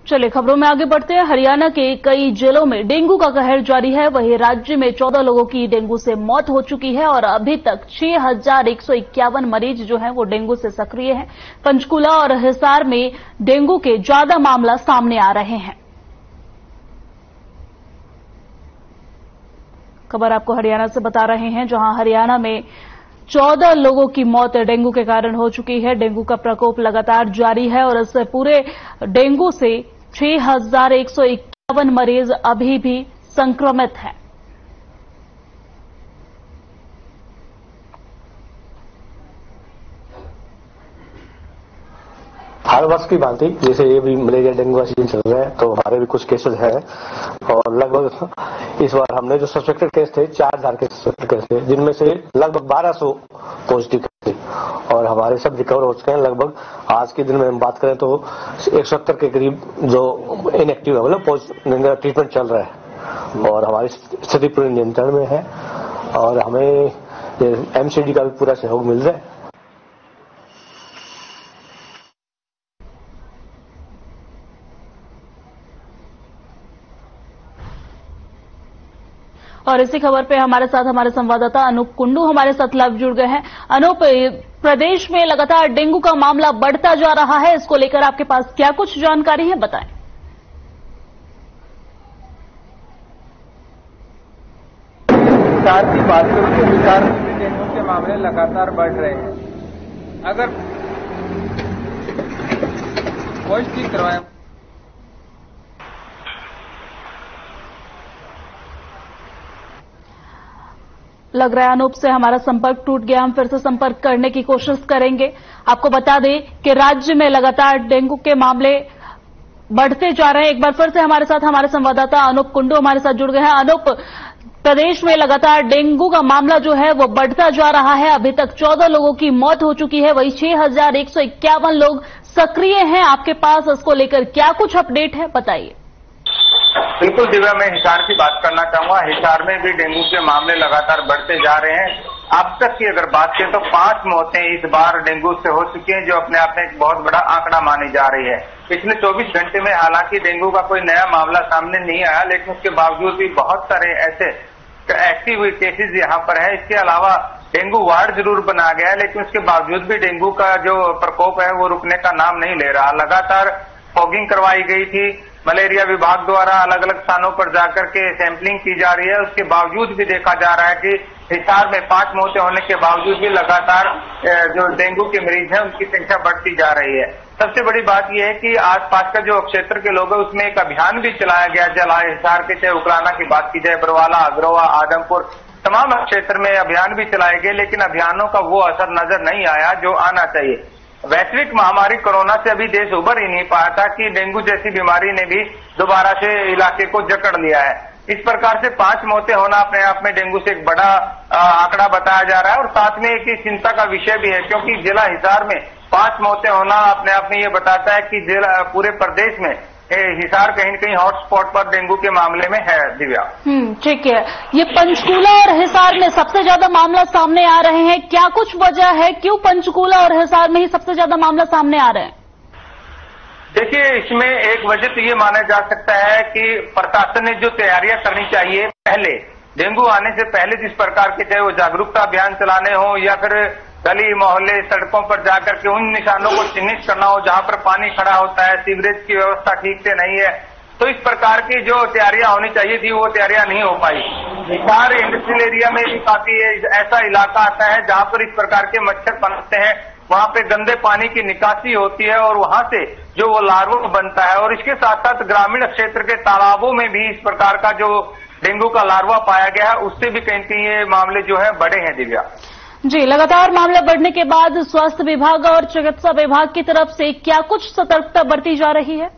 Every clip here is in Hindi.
चलिए खबरों में आगे बढ़ते हैं। हरियाणा के कई जिलों में डेंगू का कहर जारी है। वहीं राज्य में 14 लोगों की डेंगू से मौत हो चुकी है और अभी तक 6,151 मरीज जो हैं वो डेंगू से सक्रिय हैं। पंचकूला और हिसार में डेंगू के ज्यादा मामला सामने आ रहे हैं। खबर आपको हरियाणा से बता रहे हैं, जहां हरियाणा में 14 लोगों की मौत डेंगू के कारण हो चुकी है। डेंगू का प्रकोप लगातार जारी है और इस पूरे डेंगू से 6,151 मरीज अभी भी संक्रमित हैं। हर वर्ष की भांति जैसे ये भी मलेरिया डेंगू का सीजन चल रहा है, तो हमारे भी कुछ केसेस हैं और लगभग इस बार हमने जो सस्पेक्टेड केस थे 4,000 के सस्पेक्टेड केस थे, जिनमें से लगभग 1,200 पॉजिटिव थे और हमारे सब रिकवर हो चुके हैं। लगभग आज के दिन में हम बात करें तो 170 के करीब जो इनएक्टिव है, मतलब ट्रीटमेंट चल रहा है और हमारी स्थिति पूरी नियंत्रण में है और हमें एमसीडी का भी पूरा सहयोग मिल रहा है। और इसी खबर पे हमारे साथ हमारे संवाददाता अनूप कुंडू हमारे साथ लाइव जुड़ गए हैं। अनूप, प्रदेश में लगातार डेंगू का मामला बढ़ता जा रहा है, इसको लेकर आपके पास क्या कुछ जानकारी है, बताएं। हिसार की बात करूं तो हिसार में भी डेंगू के मामले लगातार बढ़ रहे हैं। अगर वॉइस ठीक करवाएं। लग रहा है अनूप से हमारा संपर्क टूट गया। हम फिर से संपर्क करने की कोशिश करेंगे। आपको बता दें कि राज्य में लगातार डेंगू के मामले बढ़ते जा रहे हैं। एक बार फिर से हमारे साथ हमारे संवाददाता अनूप कुंडू हमारे साथ जुड़ गए हैं। अनूप, प्रदेश में लगातार डेंगू का मामला जो है वो बढ़ता जा रहा है। अभी तक 14 लोगों की मौत हो चुकी है, वही 6,151 लोग सक्रिय हैं। आपके पास इसको लेकर क्या कुछ अपडेट है, बताइए। बिल्कुल दिव्या, मैं हिसार की बात करना चाहूंगा। हिसार में भी डेंगू के मामले लगातार बढ़ते जा रहे हैं। अब तक की अगर बात करें तो 5 मौतें इस बार डेंगू से हो चुकी हैं, जो अपने आप में एक बहुत बड़ा आंकड़ा मानी जा रही है। पिछले 24 घंटे में हालांकि डेंगू का कोई नया मामला सामने नहीं आया, लेकिन उसके बावजूद भी बहुत सारे ऐसे एक्टिव केसेज यहाँ पर है। इसके अलावा डेंगू वार्ड जरूर बनाया गया है, लेकिन उसके बावजूद भी डेंगू का जो प्रकोप है वो रुकने का नाम नहीं ले रहा। लगातार फॉगिंग करवाई गई थी, मलेरिया विभाग द्वारा अलग अलग स्थानों पर जाकर के सैंपलिंग की जा रही है। उसके बावजूद भी देखा जा रहा है कि हिसार में 5 मौतें होने के बावजूद भी लगातार जो डेंगू के मरीज हैं उनकी संख्या बढ़ती जा रही है। सबसे बड़ी बात यह है कि आसपास का जो क्षेत्र के लोग हैं उसमें एक अभियान भी चलाया गया। हिसार के चाहे उकलाना की बात की जाए, बरवाला, अग्रवा, आदमपुर, तमाम क्षेत्र में अभियान भी चलाए गए, लेकिन अभियानों का वो असर नजर नहीं आया जो आना चाहिए। वैश्विक महामारी कोरोना से अभी देश उबर ही नहीं पाया था कि डेंगू जैसी बीमारी ने भी दोबारा से इलाके को जकड़ लिया है। इस प्रकार से 5 मौतें होना अपने आप में डेंगू से एक बड़ा आंकड़ा बताया जा रहा है और साथ में एक चिंता का विषय भी है, क्योंकि जिला हिसार में 5 मौतें होना अपने आप में ये बताता है कि जिला पूरे प्रदेश में हिसार कहीं न कहीं हॉटस्पॉट पर डेंगू के मामले में है। दिव्या, ठीक है। ये पंचकूला और हिसार में सबसे ज्यादा मामला सामने आ रहे हैं, क्या कुछ वजह है, क्यों पंचकूला और हिसार में ही सबसे ज्यादा मामला सामने आ रहे हैं? देखिए, इसमें एक वजह तो ये माना जा सकता है कि प्रशासन ने जो तैयारियां करनी चाहिए पहले, डेंगू आने से पहले जिस प्रकार के चाहे वो जागरूकता अभियान चलाने हो या फिर गली मोहल्ले सड़कों पर जाकर के उन निशानों को चिन्हित करना हो जहां पर पानी खड़ा होता है, सीवरेज की व्यवस्था ठीक से नहीं है, तो इस प्रकार की जो तैयारियां होनी चाहिए थी वो तैयारियां नहीं हो पाई। हिसार इंडस्ट्रियल एरिया में भी काफी ऐसा इलाका आता है जहां पर इस प्रकार के मच्छर पनपते हैं। वहां पे गंदे पानी की निकासी होती है और वहां से जो वो लार्वा बनता है और इसके साथ साथ ग्रामीण क्षेत्र के तालाबों में भी इस प्रकार का जो डेंगू का लार्वा पाया गया है, उससे भी कहीं कहीं ये मामले जो है बढ़े हैं। दिव्या जी, लगातार मामले बढ़ने के बाद स्वास्थ्य विभाग और चिकित्सा विभाग की तरफ से क्या कुछ सतर्कता बरती जा रही है?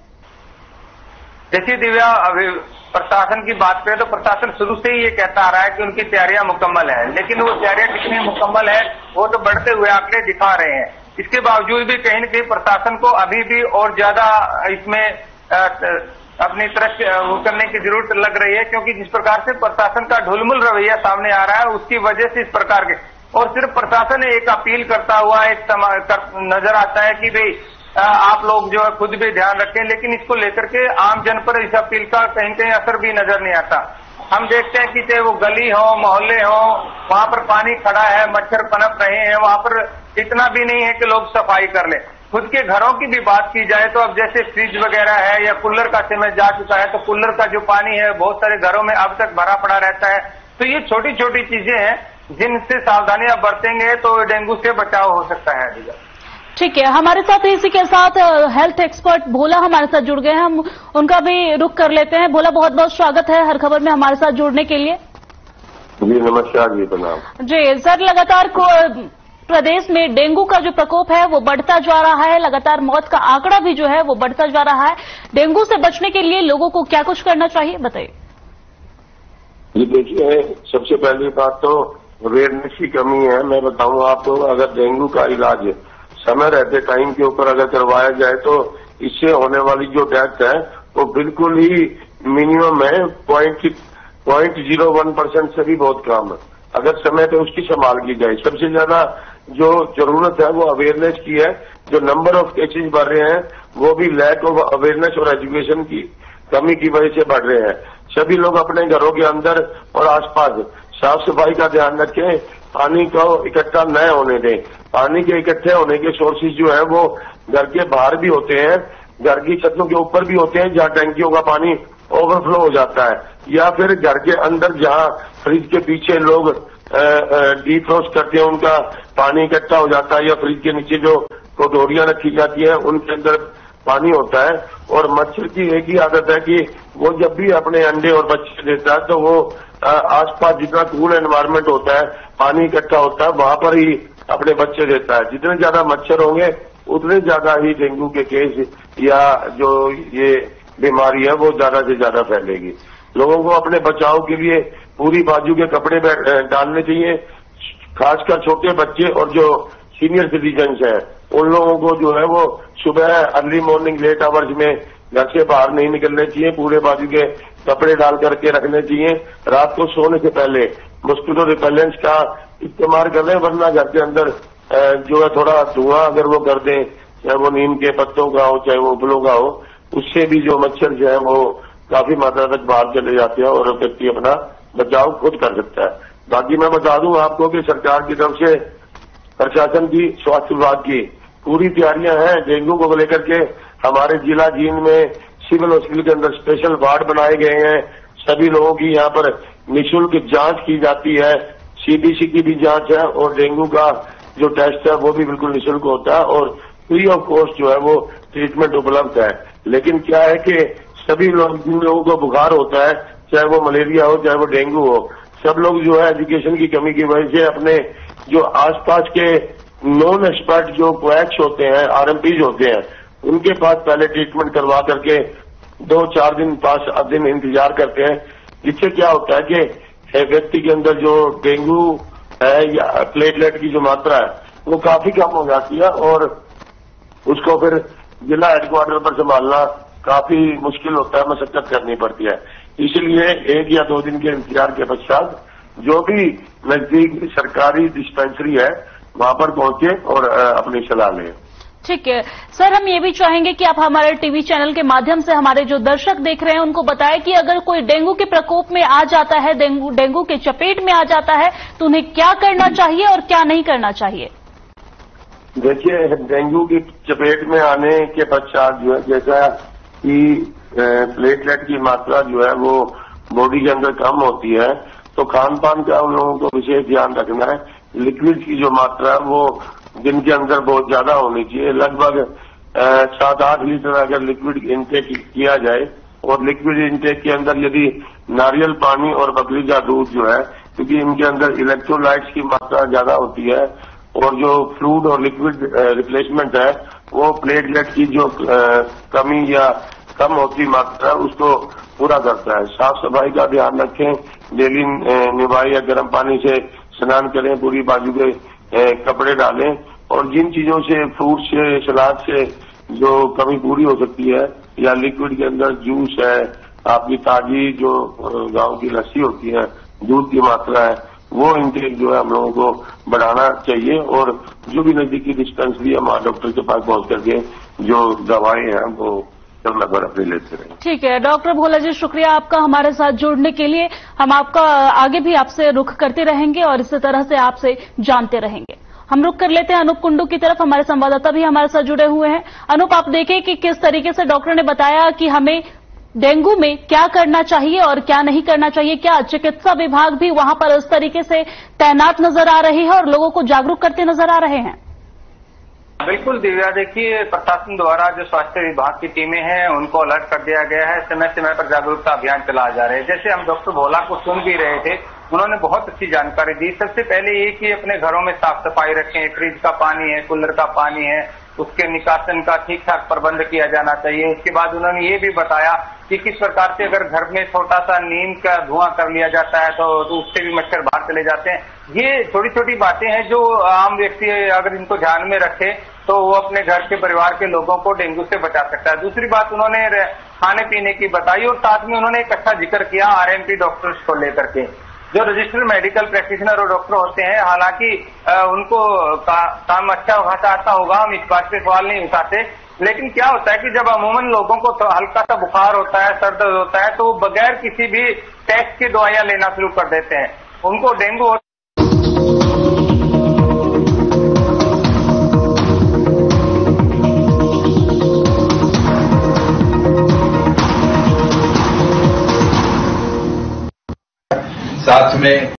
देखिए दिव्या, अभी प्रशासन की बात करें तो प्रशासन शुरू से ही ये कहता आ रहा है कि उनकी तैयारियां मुकम्मल है, लेकिन वो तैयारियां कितनी मुकम्मल है वो तो बढ़ते हुए आंकड़े दिखा रहे हैं। इसके बावजूद भी कहीं न कहीं प्रशासन को अभी भी और ज्यादा इसमें अपनी तरफ करने की जरूरत लग रही है, क्योंकि जिस प्रकार से प्रशासन का ढुलमुल रवैया सामने आ रहा है उसकी वजह से इस प्रकार के और सिर्फ प्रशासन एक अपील करता हुआ एक नजर आता है कि भाई आप लोग जो है खुद भी ध्यान रखें, लेकिन इसको लेकर के आम जन पर इस अपील का कहीं कहीं असर भी नजर नहीं आता। हम देखते हैं कि चाहे वो गली हो, मोहल्ले हो, वहां पर पानी खड़ा है, मच्छर पनप रहे हैं, वहां पर इतना भी नहीं है कि लोग सफाई कर ले। खुद के घरों की भी बात की जाए तो अब जैसे फ्रिज वगैरह है या कूलर का समय जा चुका है, तो कूलर का जो पानी है बहुत सारे घरों में अब तक भरा पड़ा रहता है। तो ये छोटी छोटी चीजें हैं जिनसे सावधानियां बरतेंगे तो डेंगू से बचाव हो सकता है। ठीक है, हमारे साथ इसी के साथ हेल्थ एक्सपर्ट भोला हमारे साथ जुड़ गए हैं, हम उनका भी रुख कर लेते हैं। भोला, बहुत बहुत स्वागत है हर खबर में हमारे साथ जुड़ने के लिए। जी नमस्कार जी, प्रणाम जी सर, लगातार प्रदेश में डेंगू का जो प्रकोप है वो बढ़ता जा रहा है, लगातार मौत का आंकड़ा भी जो है वो बढ़ता जा रहा है। डेंगू से बचने के लिए लोगों को क्या कुछ करना चाहिए, बताइए। जी देखिए, सबसे पहली बात तो अवेयरनेस की कमी है। मैं बताऊं आपको, अगर डेंगू का इलाज समय रहते टाइम के ऊपर अगर करवाया जाए तो इससे होने वाली जो डेथ है वो बिल्कुल ही मिनिमम है, 0.01% से भी बहुत कम है। अगर समय पे उसकी संभाल की जाए। सबसे ज्यादा जो जरूरत है वो अवेयरनेस की है। जो नंबर ऑफ केसेज बढ़ रहे हैं वो भी लैक ऑफ अवेयरनेस और एजुकेशन की कमी की वजह से बढ़ रहे हैं। सभी लोग अपने घरों के अंदर और आसपास साफ सफाई का ध्यान रखें, पानी को इकट्ठा न होने दें। पानी के इकट्ठे होने के सोर्सेज जो है वो घर के बाहर भी होते हैं, घर की छतों के ऊपर भी होते हैं जहां टैंकियों का पानी ओवरफ्लो हो जाता है, या फिर घर के अंदर जहां फ्रिज के पीछे लोग डीफ्रोस्ट करते हैं उनका पानी इकट्ठा हो जाता है, या फ्रिज के नीचे जो कटोरियां रखी जाती है उनके अंदर पानी होता है। और मच्छर की एक ही आदत है कि वो जब भी अपने अंडे और बच्चे देता है तो वो आसपास जितना कूल एनवायरनमेंट होता है, पानी इकट्ठा होता है, वहां पर ही अपने बच्चे देता है। जितने ज्यादा मच्छर होंगे उतने ज्यादा ही डेंगू के केस या जो ये बीमारी है वो ज्यादा से ज्यादा फैलेगी। लोगों को अपने बचाव के लिए पूरी बाजू के कपड़े डालने चाहिए, खासकर छोटे बच्चे और जो सीनियर सिटीजन्स हैं उन लोगों को जो है वो सुबह अर्ली मॉर्निंग लेट आवर्स में घर से बाहर नहीं निकलने चाहिए, पूरे बाजू के कपड़े डाल करके रखने चाहिए। रात को सोने से पहले मॉस्किटो रिपेलेंट्स का इस्तेमाल कर लें, वरना घर के अंदर जो है थोड़ा धुआं अगर वो कर दें, चाहे वो नीम के पत्तों का हो चाहे वो उपलों का हो, उससे भी जो मच्छर जो है वो काफी मात्रा तक बाहर चले जाते हैं और व्यक्ति अपना बचाव खुद कर सकता है। बाकी मैं बता दूं आपको कि सरकार की तरफ से प्रशासन की, स्वास्थ्य विभाग की पूरी तैयारियां हैं डेंगू को लेकर के। हमारे जिला जींद में सिविल हॉस्पिटल के अंदर स्पेशल वार्ड बनाए गए हैं। सभी लोगों की यहाँ पर निःशुल्क जांच की जाती है, सीबीसी की भी जांच है और डेंगू का जो टेस्ट है वो भी बिल्कुल निःशुल्क होता है और फ्री ऑफ कॉस्ट जो है वो ट्रीटमेंट उपलब्ध है। लेकिन क्या है कि सभी लोग, जिन लोगों को बुखार होता है, चाहे वो मलेरिया हो चाहे वो डेंगू हो, सब लोग जो है एजुकेशन की कमी की वजह से अपने जो आसपास के नॉन एक्सपर्ट जो क्वैक्स होते हैं, आरएमपीज होते हैं, उनके पास पहले ट्रीटमेंट करवा करके 2-4 दिन 5 दिन इंतजार करते हैं। जिससे क्या होता है कि व्यक्ति के अंदर जो डेंगू है या प्लेटलेट की जो मात्रा है वो काफी कम हो जाती है और उसको फिर जिला हेडक्वार्टर पर संभालना काफी मुश्किल होता है, मशक्कत करनी पड़ती है। इसलिए 1 या 2 दिन के इंतजार के पश्चात जो भी नजदीक सरकारी डिस्पेंसरी है वहां पर पहुंचे और अपनी सलाह लें। ठीक है सर, हम ये भी चाहेंगे कि आप हमारे टीवी चैनल के माध्यम से हमारे जो दर्शक देख रहे हैं उनको बताएं कि अगर कोई डेंगू के प्रकोप में आ जाता है, डेंगू के चपेट में आ जाता है, तो उन्हें क्या करना चाहिए और क्या नहीं करना चाहिए। देखिए, डेंगू की चपेट में आने के पश्चात जो है, जैसा कि प्लेटलेट की मात्रा जो है वो बॉडी के अंदर कम होती है, तो खान पान का उन लोगों को विशेष ध्यान रखना है। लिक्विड की जो मात्रा है वो दिन के अंदर बहुत ज्यादा होनी चाहिए। लगभग 7-8 लीटर अगर लिक्विड इनटेक किया जाए, और लिक्विड इनटेक के अंदर यदि नारियल पानी और बकरी का दूध जो है, क्योंकि इनके अंदर इलेक्ट्रोलाइट्स की मात्रा ज्यादा होती है और जो फ्लूइड और लिक्विड रिप्लेसमेंट है वो प्लेटलेट की जो कमी या कम होती मात्रा उसको पूरा करता है। साफ सफाई का ध्यान रखें, डेली निवाई या गर्म पानी से स्नान करें, पूरी बाजू के कपड़े डालें और जिन चीजों से, फ्रूट से, सलाद से जो कमी पूरी हो सकती है, या लिक्विड के अंदर जूस है, आपकी ताजी जो गांव की लस्सी होती है, दूध की मात्रा है, वो इनटेक जो है हम लोगों को बढ़ाना चाहिए और जो भी नजदीकी डिस्पेंसरी है वहां डॉक्टर के पास पहुंच करके जो दवाएं हैं वो समय पर अपने लेते रहे। ठीक है डॉक्टर भोला जी, शुक्रिया आपका हमारे साथ जुड़ने के लिए। हम आपका आगे भी आपसे रुख करते रहेंगे और इसी तरह से आपसे जानते रहेंगे। हम रुख कर लेते हैं अनूप कुंडू की तरफ। हमारे संवाददाता भी हमारे साथ जुड़े हुए हैं। अनूप, आप देखें कि किस तरीके से डॉक्टर ने बताया कि हमें डेंगू में क्या करना चाहिए और क्या नहीं करना चाहिए। क्या चिकित्सा विभाग भी वहां पर इस तरीके से तैनात नजर आ रही है और लोगों को जागरूक करते नजर आ रहे हैं? बिल्कुल दिव्या, देखिए प्रशासन द्वारा जो स्वास्थ्य विभाग की टीमें हैं उनको अलर्ट कर दिया गया है। समय समय पर जागरूकता अभियान चलाए जा रहे हैं। जैसे हम डॉक्टर भोला को सुन भी रहे थे, उन्होंने बहुत अच्छी जानकारी दी। सबसे पहले ये कि अपने घरों में साफ सफाई रखें, फ्रिज का पानी है, कूलर का पानी है, उसके निकासन का ठीक ठाक प्रबंध किया जाना चाहिए। उसके बाद उन्होंने ये भी बताया कि किस प्रकार से अगर घर में छोटा सा नीम का धुआं कर लिया जाता है तो उससे भी मच्छर बाहर चले जाते हैं। ये छोटी छोटी बातें हैं जो आम व्यक्ति अगर इनको ध्यान में रखे तो वो अपने घर के परिवार के लोगों को डेंगू से बचा सकता है। दूसरी बात उन्होंने खाने पीने की बताई और साथ में उन्होंने एक अच्छा जिक्र किया आरएमपी डॉक्टर्स को लेकर के, जो रजिस्टर्ड मेडिकल प्रैक्टिशनर और डॉक्टर होते हैं। हालांकि उनको काम अच्छा खासा आता होगा, हम इस बात पे सवाल नहीं उठाते, लेकिन क्या होता है कि जब अमूमन लोगों को तो हल्का सा बुखार होता है, सर दर्द होता है, तो वो बगैर किसी भी टेस्ट की दवाइयां लेना शुरू कर देते हैं। उनको डेंगू साथ में